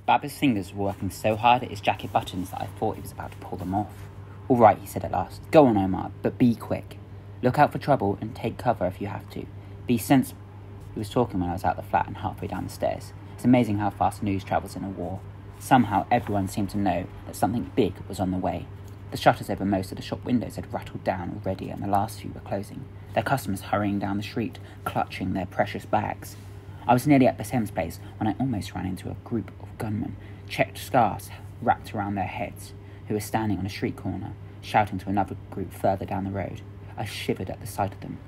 Babba's fingers were working so hard at his jacket buttons that I thought he was about to pull them off. "All right," he said at last. "Go on, Omar, but be quick. Look out for trouble and take cover if you have to. Be sensible." He was talking when I was out the flat and halfway down the stairs. It's amazing how fast news travels in a war. Somehow everyone seemed to know that something big was on the way. The shutters over most of the shop windows had rattled down already and the last few were closing, their customers hurrying down the street, clutching their precious bags. I was nearly at Basem's place when I almost ran into a group of gunmen, checked scarves wrapped around their heads, who were standing on a street corner, shouting to another group further down the road. I shivered at the sight of them,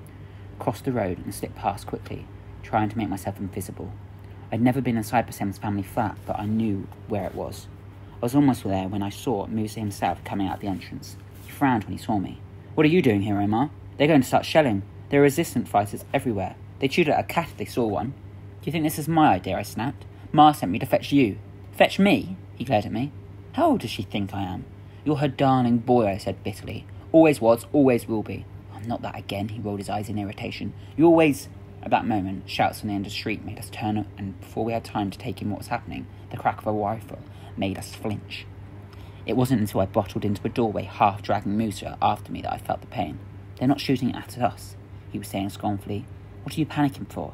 crossed the road and slipped past quickly, trying to make myself invisible. I'd never been inside Basem's family flat, but I knew where it was. I was almost there when I saw Musa himself coming out the entrance. He frowned when he saw me. "What are you doing here, Omar? They're going to start shelling. There are resistance fighters everywhere. They chewed at a cat if they saw one." "Do you think this is my idea?" I snapped. "Ma sent me to fetch you." "Fetch me?" He glared at me. "How old does she think I am?" "You're her darling boy," I said bitterly. "Always was, always will be." "I'm not that again," he rolled his eyes in irritation. "You always—" At that moment, shouts from the end of the street made us turn, and before we had time to take in what was happening, the crack of a rifle made us flinch. It wasn't until I bottled into a doorway, half dragging Musa after me, that I felt the pain. "They're not shooting at us," he was saying scornfully. "What are you panicking for?"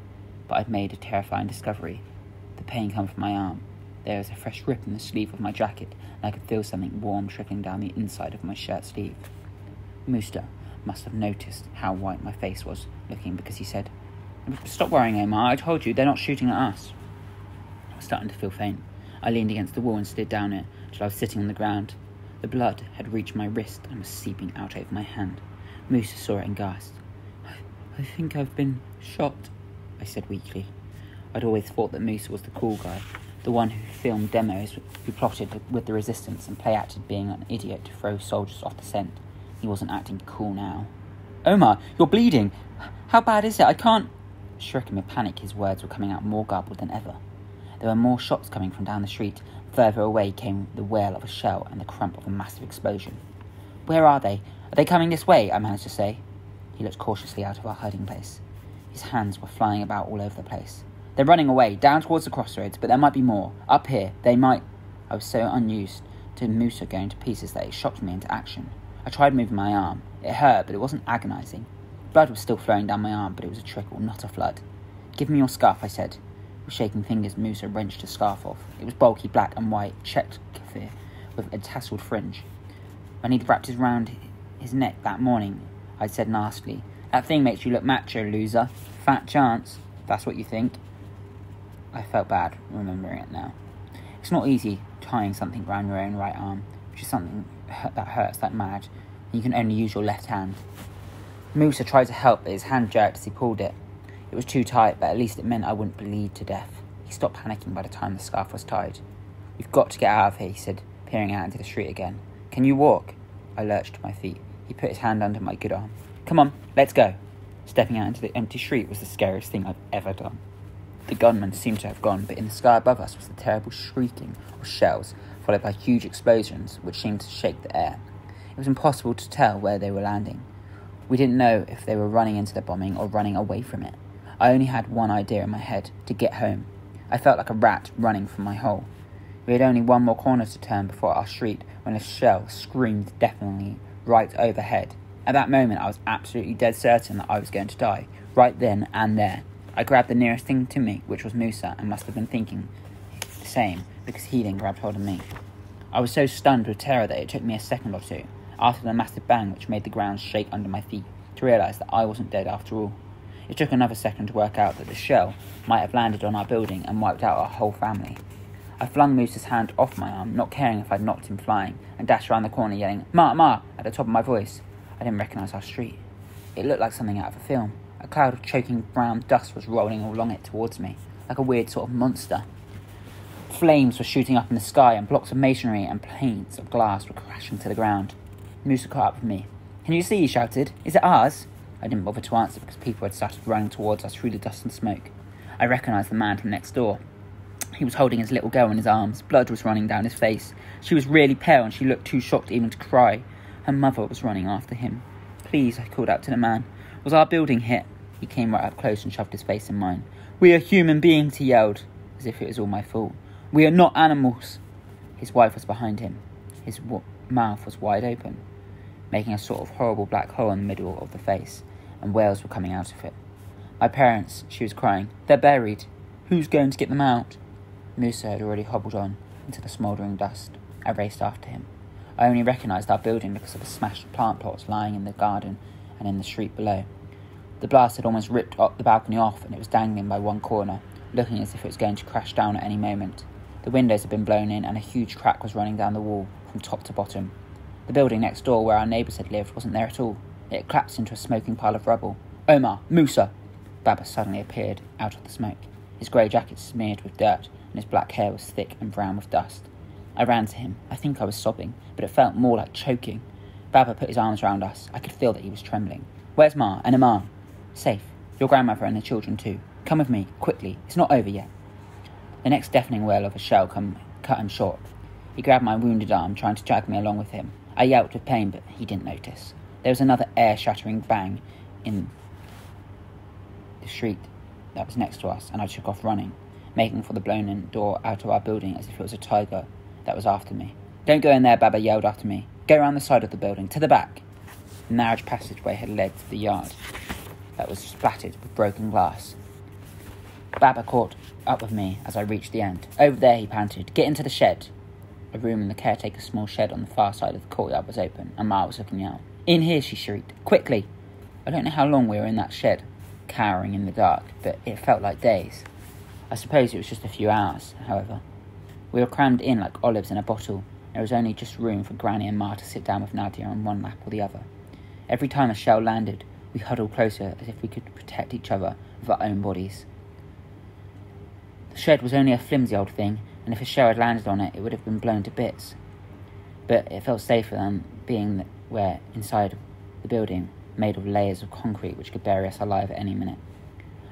But I'd made a terrifying discovery. The pain came from my arm. There was a fresh rip in the sleeve of my jacket, and I could feel something warm trickling down the inside of my shirt sleeve. Musa must have noticed how white my face was looking, because he said, "Stop worrying, Omar. I told you, they're not shooting at us." I was starting to feel faint. I leaned against the wall and slid down it till I was sitting on the ground. The blood had reached my wrist and was seeping out over my hand. Musa saw it and gasped. I think I've been shot," I said weakly. I'd always thought that Musa was the cool guy, the one who filmed demos, who plotted with the resistance and play-acted being an idiot to throw soldiers off the scent. He wasn't acting cool now. "Omar, you're bleeding! How bad is it? I can't—" Stricken with panic, his words were coming out more garbled than ever. There were more shots coming from down the street. Further away came the wail of a shell and the crump of a massive explosion. "Where are they? Are they coming this way?" I managed to say. He looked cautiously out of our hiding place. His hands were flying about all over the place. "They're running away, down towards the crossroads, but there might be more. Up here, they might—" I was so unused to Musa going to pieces that it shocked me into action. I tried moving my arm. It hurt, but it wasn't agonising. Blood was still flowing down my arm, but it was a trickle, not a flood. "Give me your scarf," I said. With shaking fingers, Musa wrenched his scarf off. It was bulky, black and white, checked keffir with a tasselled fringe. When he'd wrapped it round his neck that morning, I'd said nastily, "That thing makes you look macho, loser. Fat chance, if that's what you think." I felt bad, remembering it now. It's not easy tying something round your own right arm, which is something that hurts that mad, and you can only use your left hand. Musa tried to help, but his hand jerked as he pulled it. It was too tight, but at least it meant I wouldn't bleed to death. He stopped panicking by the time the scarf was tied. "We've got to get out of here," he said, peering out into the street again. "Can you walk?" I lurched to my feet. He put his hand under my good arm. "Come on, let's go." Stepping out into the empty street was the scariest thing I've ever done. The gunmen seemed to have gone, but in the sky above us was the terrible shrieking of shells, followed by huge explosions which seemed to shake the air. It was impossible to tell where they were landing. We didn't know if they were running into the bombing or running away from it. I only had one idea in my head: to get home. I felt like a rat running from my hole. We had only one more corner to turn before our street when a shell screamed deafeningly right overhead. At that moment I was absolutely dead certain that I was going to die, right then and there. I grabbed the nearest thing to me, which was Musa, and must have been thinking the same, because he then grabbed hold of me. I was so stunned with terror that it took me a second or two, after the massive bang which made the ground shake under my feet, to realise that I wasn't dead after all. It took another second to work out that the shell might have landed on our building and wiped out our whole family. I flung Musa's hand off my arm, not caring if I'd knocked him flying, and dashed around the corner yelling, "Ma, Ma," at the top of my voice. I didn't recognise our street. It looked like something out of a film. A cloud of choking brown dust was rolling all along it towards me, like a weird sort of monster. Flames were shooting up in the sky, and blocks of masonry and panes of glass were crashing to the ground. Musa caught up with me. "Can you see?" he shouted. "Is it ours?" I didn't bother to answer because people had started running towards us through the dust and smoke. I recognised the man from next door. He was holding his little girl in his arms. Blood was running down his face. She was really pale and she looked too shocked even to cry. Her mother was running after him. "Please," I called out to the man. "Was our building hit?" He came right up close and shoved his face in mine. "We are human beings," he yelled, as if it was all my fault. We are not animals. His wife was behind him. His mouth was wide open, making a sort of horrible black hole in the middle of the face, and whales were coming out of it. My parents, she was crying, they're buried. Who's going to get them out? Musa had already hobbled on into the smouldering dust. I raced after him. I only recognised our building because of the smashed plant pots lying in the garden and in the street below. The blast had almost ripped up the balcony off, and it was dangling by one corner, looking as if it was going to crash down at any moment. The windows had been blown in, and a huge crack was running down the wall from top to bottom. The building next door, where our neighbours had lived, wasn't there at all. It had collapsed into a smoking pile of rubble. Omar! Musa! Baba suddenly appeared out of the smoke. His grey jacket smeared with dirt, and his black hair was thick and brown with dust. I ran to him. I think I was sobbing, but it felt more like choking. Baba put his arms round us. I could feel that he was trembling. Where's Ma and Imam? Safe. Your grandmother and the children too. Come with me, quickly. It's not over yet. The next deafening wail of a shell cut him short. He grabbed my wounded arm, trying to drag me along with him. I yelped with pain, but he didn't notice. There was another air-shattering bang in the street that was next to us, and I took off running, making for the blown-in door out of our building as if it was a tiger that was after me. Don't go in there, Baba yelled after me. Go around the side of the building, to the back. The narrow passageway had led to the yard that was splattered with broken glass. Baba caught up with me as I reached the end. Over there, he panted. Get into the shed. A room in the caretaker's small shed on the far side of the courtyard was open, and Ma was looking out. In here, she shrieked. Quickly! I don't know how long we were in that shed, cowering in the dark, but it felt like days. I suppose it was just a few hours, however. We were crammed in like olives in a bottle. There was only just room for Granny and Ma to sit down with Nadia on one lap or the other. Every time a shell landed, we huddled closer as if we could protect each other with our own bodies. The shed was only a flimsy old thing, and if a shell had landed on it, it would have been blown to bits. But it felt safer than being where inside the building, made of layers of concrete which could bury us alive at any minute.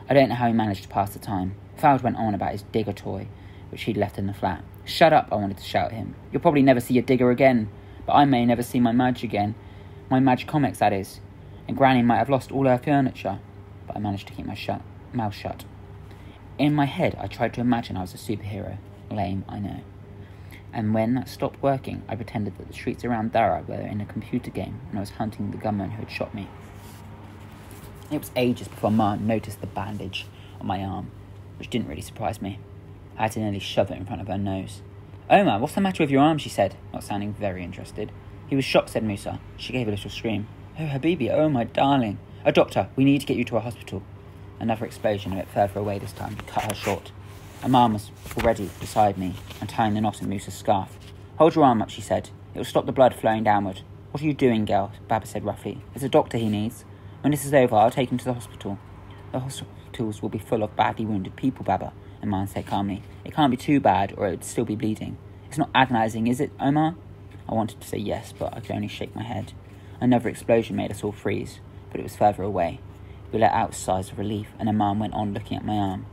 I don't know how he managed to pass the time. Fowles went on about his digger toy, which he'd left in the flat. Shut up, I wanted to shout at him. You'll probably never see your digger again, but I may never see my Madge again. My Madge comics, that is. And Granny might have lost all her furniture. But I managed to keep my mouth shut. In my head, I tried to imagine I was a superhero. Lame, I know. And when that stopped working, I pretended that the streets around Dara were in a computer game and I was hunting the gunman who had shot me. It was ages before Ma noticed the bandage on my arm, which didn't really surprise me. I had to nearly shove it in front of her nose. Omar, what's the matter with your arm, she said, not sounding very interested. He was shocked, said Musa. She gave a little scream. Oh, Habibi, oh, my darling. A doctor, we need to get you to a hospital. Another explosion, a bit further away this time, cut her short. Imam was already beside me, untying the knot in Musa's scarf. Hold your arm up, she said. It will stop the blood flowing downward. What are you doing, girl? Baba said roughly. There's a doctor he needs. When this is over, I'll take him to the hospital. The hospitals will be full of badly wounded people, Baba, Imam said calmly. It can't be too bad, or it would still be bleeding. It's not agonising, is it, Omar? I wanted to say yes, but I could only shake my head. Another explosion made us all freeze, but it was further away. We let out sighs of relief, and Imam went on looking at my arm.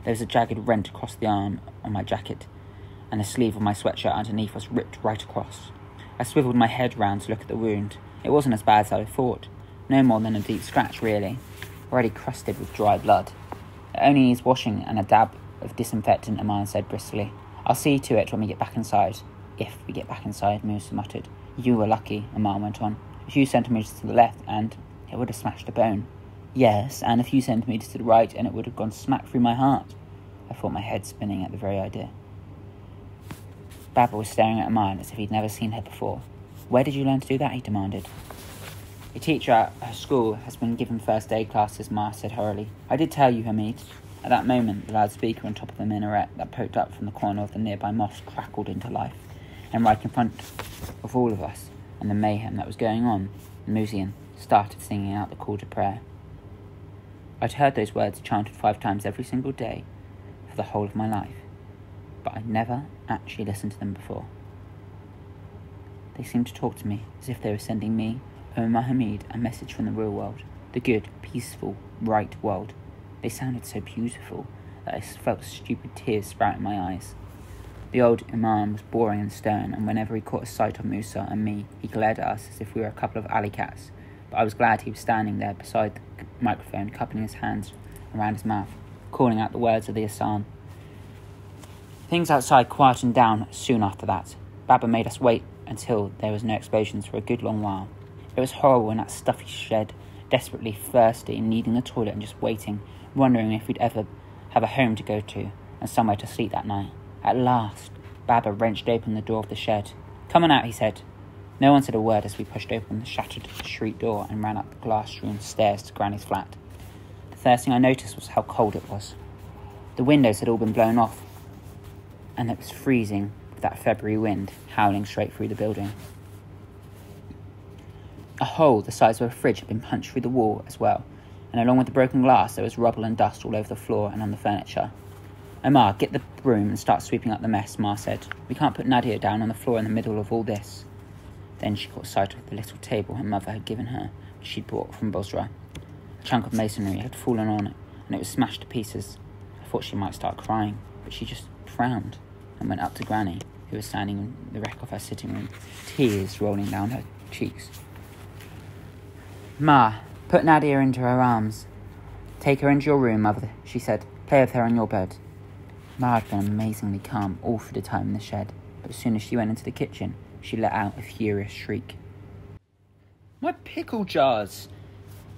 There was a jagged rent across the arm on my jacket, and the sleeve of my sweatshirt underneath was ripped right across. I swiveled my head round to look at the wound. It wasn't as bad as I thought. No more than a deep scratch, really, already crusted with dry blood. It only needs washing and a dab of disinfectant, Imam said briskly. I'll see to it when we get back inside. If we get back inside, Musa muttered. You were lucky, Imam went on. A few centimetres to the left, and it would have smashed a bone. Yes, and a few centimetres to the right, and it would have gone smack through my heart. I felt my head spinning at the very idea. Baba was staring at Imam as if he'd never seen her before. Where did you learn to do that? He demanded. A teacher at her school has been given first aid classes, Ma said hurriedly. I did tell you, Hamid. At that moment, the loudspeaker on top of the minaret that poked up from the corner of the nearby mosque crackled into life, and right in front of all of us and the mayhem that was going on, the muezzin started singing out the call to prayer. I'd heard those words chanted 5 times every single day for the whole of my life, but I'd never actually listened to them before. They seemed to talk to me as if they were sending me, Omar Hamid, a message from the real world, the good, peaceful, right world. They sounded so beautiful that I felt stupid tears sprout in my eyes. The old Imam was boring and stern, and whenever he caught a sight of Musa and me, he glared at us as if we were a couple of alley cats. But I was glad he was standing there beside the microphone, cupping his hands around his mouth, calling out the words of the Asan. Things outside quietened down soon after that. Baba made us wait until there was no explosions for a good long while. It was horrible in that stuffy shed, desperately thirsty, needing a toilet and just waiting, wondering if we'd ever have a home to go to and somewhere to sleep that night. At last, Baba wrenched open the door of the shed. "Come on out," he said. No one said a word as we pushed open the shattered street door and ran up the glass-strewn stairs to Granny's flat. The first thing I noticed was how cold it was. The windows had all been blown off, and it was freezing with that February wind howling straight through the building. A hole the size of a fridge had been punched through the wall as well, and along with the broken glass there was rubble and dust all over the floor and on the furniture. "Omar, get the broom and start sweeping up the mess," Ma said. "We can't put Nadia down on the floor in the middle of all this." Then she caught sight of the little table her mother had given her, which she'd brought from Bosra. A chunk of masonry had fallen on it, and it was smashed to pieces. I thought she might start crying, but she just frowned and went up to Granny, who was standing in the wreck of her sitting room, tears rolling down her cheeks. "Ma, put Nadia into her arms. Take her into your room, Mother," she said. "Play with her on your bed." Ma had been amazingly calm all through the time in the shed, but as soon as she went into the kitchen, she let out a furious shriek. "My pickle jars!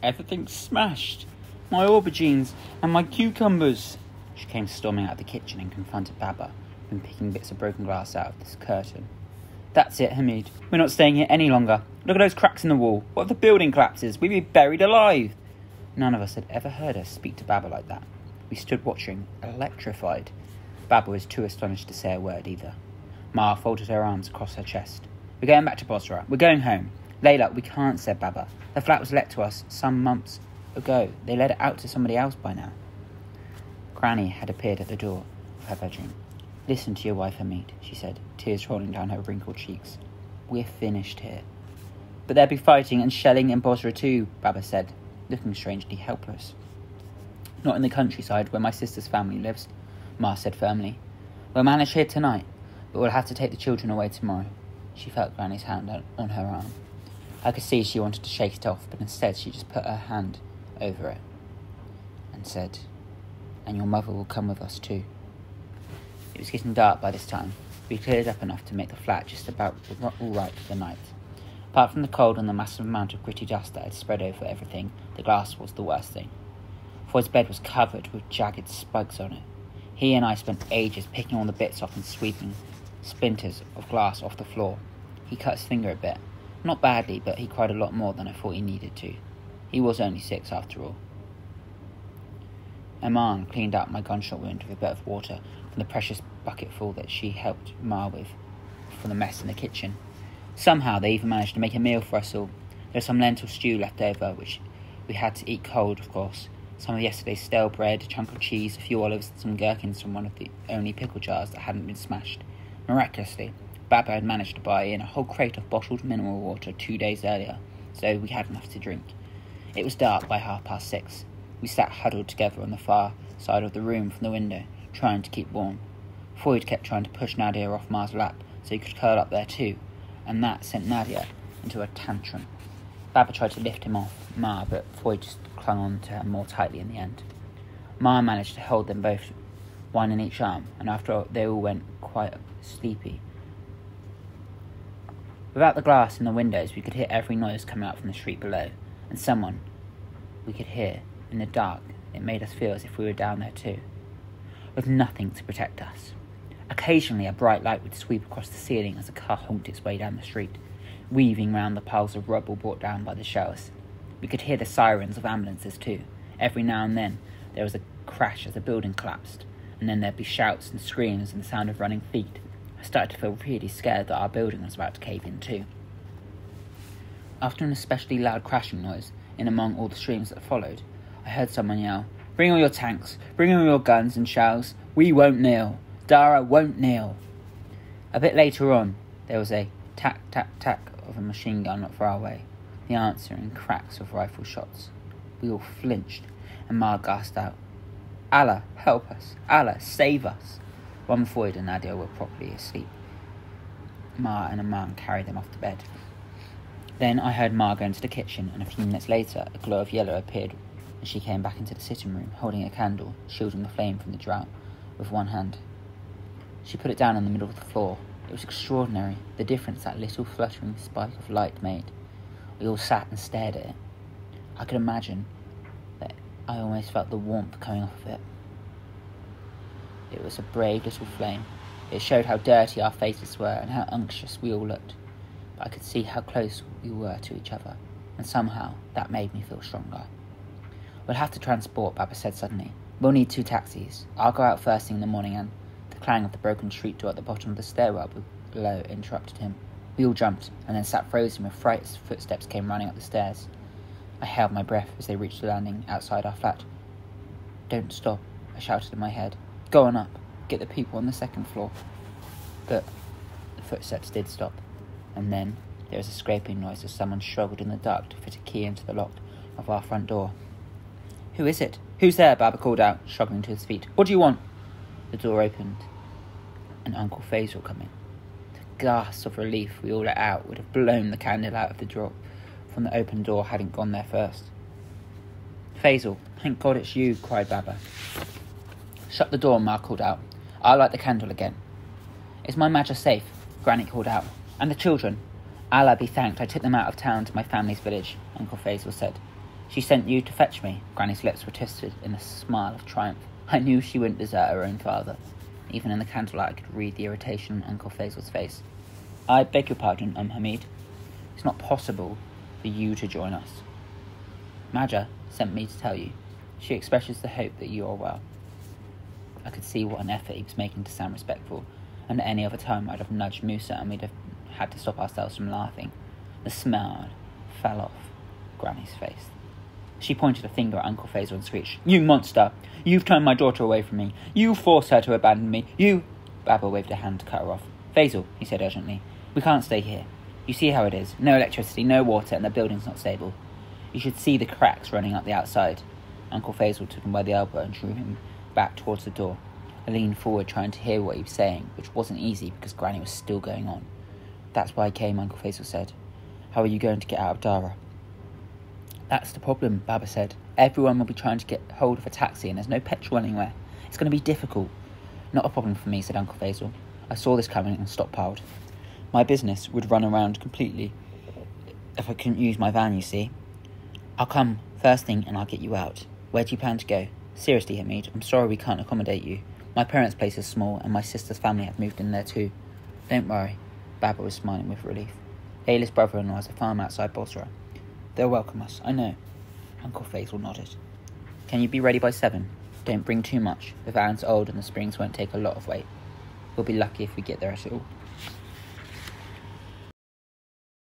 Everything's smashed! My aubergines and my cucumbers!" She came storming out of the kitchen and confronted Baba, who'd been picking bits of broken glass out of this curtain. "That's it, Hamid. We're not staying here any longer. Look at those cracks in the wall. What if the building collapses? We'd be buried alive." None of us had ever heard her speak to Baba like that. We stood watching, electrified. Baba was too astonished to say a word either. Ma folded her arms across her chest. "We're going back to Bosra. We're going home." "Layla, we can't," said Baba. "The flat was let to us some months ago. They let it out to somebody else by now." Granny had appeared at the door of her bedroom. "Listen to your wife, Hamid," she said, tears rolling down her wrinkled cheeks. "We're finished here." "But there'll be fighting and shelling in Bosra too," Baba said, looking strangely helpless. "Not in the countryside where my sister's family lives," Ma said firmly. "We'll manage here tonight, but we'll have to take the children away tomorrow." She felt Granny's hand on her arm. I could see she wanted to shake it off, but instead she just put her hand over it and said, "And your mother will come with us too." It was getting dark by this time. We cleared up enough to make the flat just about all right for the night. Apart from the cold and the massive amount of gritty dust that had spread over everything, the glass was the worst thing. Floyd's bed was covered with jagged spikes on it. He and I spent ages picking all the bits off and sweeping splinters of glass off the floor. He cut his finger a bit. Not badly, but he cried a lot more than I thought he needed to. He was only 6 after all. Aman cleaned up my gunshot wound with a bit of water from the precious bucketful that she helped Ma with from the mess in the kitchen. Somehow they even managed to make a meal for us all. There was some lentil stew left over, which we had to eat cold, of course. Some of yesterday's stale bread, a chunk of cheese, a few olives, and some gherkins from one of the only pickle jars that hadn't been smashed. Miraculously, Baba had managed to buy in a whole crate of bottled mineral water 2 days earlier, so we had enough to drink. It was dark by 6:30. We sat huddled together on the far side of the room from the window, trying to keep warm. Floyd kept trying to push Nadia off Ma's lap so he could curl up there too, and that sent Nadia into a tantrum. Baba tried to lift him off Ma, but Floyd just clung on to her more tightly in the end. Ma managed to hold them both, one in each arm, and after they all went quite sleepy. Without the glass in the windows, we could hear every noise coming out from the street below, and someone we could hear in the dark. It made us feel as if we were down there too, with nothing to protect us. Occasionally a bright light would sweep across the ceiling as a car honked its way down the street, weaving round the piles of rubble brought down by the shells. We could hear the sirens of ambulances too. Every now and then there was a crash as a building collapsed, and then there'd be shouts and screams and the sound of running feet. I started to feel really scared that our building was about to cave in too. After an especially loud crashing noise, in among all the screams that followed, I heard someone yell, "Bring all your tanks, bring all your guns and shells. We won't kneel. Dara won't kneel." A bit later on, there was a tack, tack, tack of a machine gun not far away, the answer in cracks of rifle shots. We all flinched, and Ma gasped out, "Allah, help us! Allah, save us!" One Floyd and Nadia were properly asleep. Ma and Aman carried them off to bed. Then I heard Ma go into the kitchen, and a few minutes later a glow of yellow appeared, and she came back into the sitting room, holding a candle, shielding the flame from the draught with one hand. She put it down on the middle of the floor. It was extraordinary, the difference that little fluttering spike of light made. We all sat and stared at it. I could imagine that I almost felt the warmth coming off of it. It was a brave little flame. It showed how dirty our faces were and how anxious we all looked. But I could see how close we were to each other, and somehow that made me feel stronger. We'll have to transport, Baba said suddenly. We'll need 2 taxis. I'll go out first thing in the morning, and the clang of the broken street door at the bottom of the stairwell below interrupted him. We all jumped, and then sat frozen with fright as footsteps came running up the stairs. I held my breath as they reached the landing outside our flat. Don't stop, I shouted in my head. Go on up, get the people on the 2nd floor. But the footsteps did stop, and then there was a scraping noise as someone struggled in the dark to fit a key into the lock of our front door. Who is it? Who's there? Baba called out, struggling to his feet. What do you want? The door opened, and Uncle Faisal came in. The gasp of relief we all let out would have blown the candle out of the drawer from the open door hadn't gone there first. Faisal, thank God it's you, cried Baba. Shut the door, Ma called out. I'll light the candle again. Is my Major safe? Granny called out. And the children? Allah be thanked, I took them out of town to my family's village, Uncle Faisal said. She sent you to fetch me. Granny's lips were twisted in a smile of triumph. I knew she wouldn't desert her own father. Even in the candlelight I could read the irritation on Uncle Faisal's face. I beg your pardon, Hamid. It's not possible for you to join us. Major sent me to tell you. She expresses the hope that you are well. I could see what an effort he was making to sound respectful, and at any other time I'd have nudged Musa and we'd have had to stop ourselves from laughing. The smile fell off Granny's face. She pointed a finger at Uncle Faisal and screeched, You monster! You've turned my daughter away from me. You forced her to abandon me. You... Baba waved a hand to cut her off. Faisal, he said urgently, we can't stay here. You see how it is. No electricity, no water, and the building's not stable. You should see the cracks running up the outside. Uncle Faisal took him by the elbow and drew him back towards the door. I leaned forward trying to hear what he was saying, which wasn't easy because Granny was still going on. That's why I came, Uncle Faisal said. How are you going to get out of Dara? That's the problem, Baba said. Everyone will be trying to get hold of a taxi and there's no petrol anywhere. It's going to be difficult. Not a problem for me, said Uncle Faisal. I saw this coming and stockpiled. My business would run around completely if I couldn't use my van, you see. I'll come first thing and I'll get you out. Where do you plan to go? Seriously, Hamid, I'm sorry we can't accommodate you. My parents' place is small and my sister's family have moved in there too. Don't worry. Baba was smiling with relief. Layla's brother-in-law has a farm outside Bosra. They'll welcome us, I know. Uncle Faisal nodded. Can you be ready by 7? Don't bring too much. The van's old and the springs won't take a lot of weight. We'll be lucky if we get there at all.